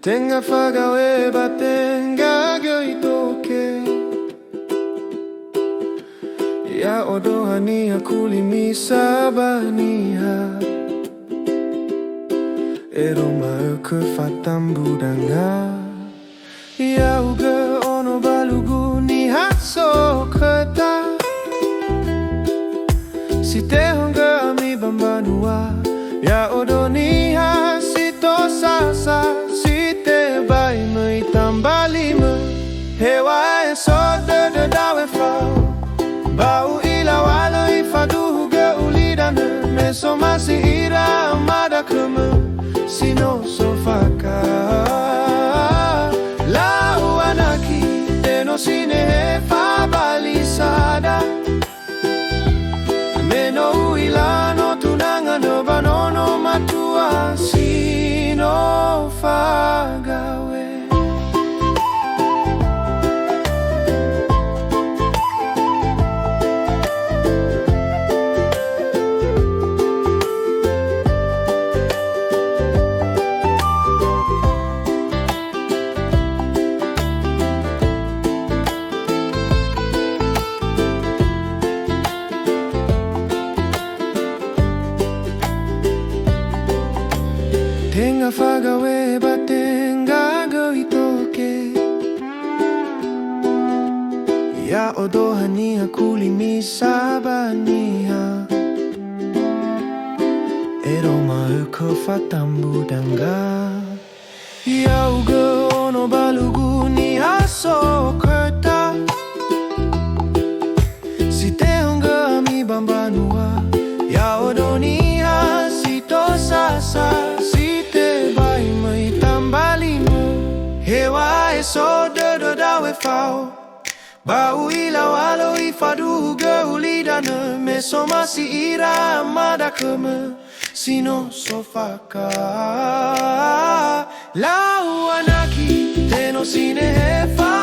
Tenga fagawe batenga gyoitoke Ya odohani kulimi sabaniha Eroma ke fatam budanga Ya uga ono balugu ni hatso keta Si tehonga ami bambanua Ya odoni hasito sasa Si te bai me tambali me Hewa so de dawe frau Bau ila walo ifadu ge ulidane Meso masih ira amada keme Sino sofaka Lau anaki Teno sine hefa balisada Meno ilano tunanga no banono matua Sino fagawe Tenga fagawe batenga goitoke Ya odohani kulimi sabaniha Eroma uko fatambu danga Ya uga ono balugu ni haso kerta Si tehonga ami bambanua Ya odoni hasito sasa Hewa eso de dawe fau Bau ila walo ifadu ge ulidane Meso masih ira amada keme Sino sofaka Lau anaki Teno sine hefa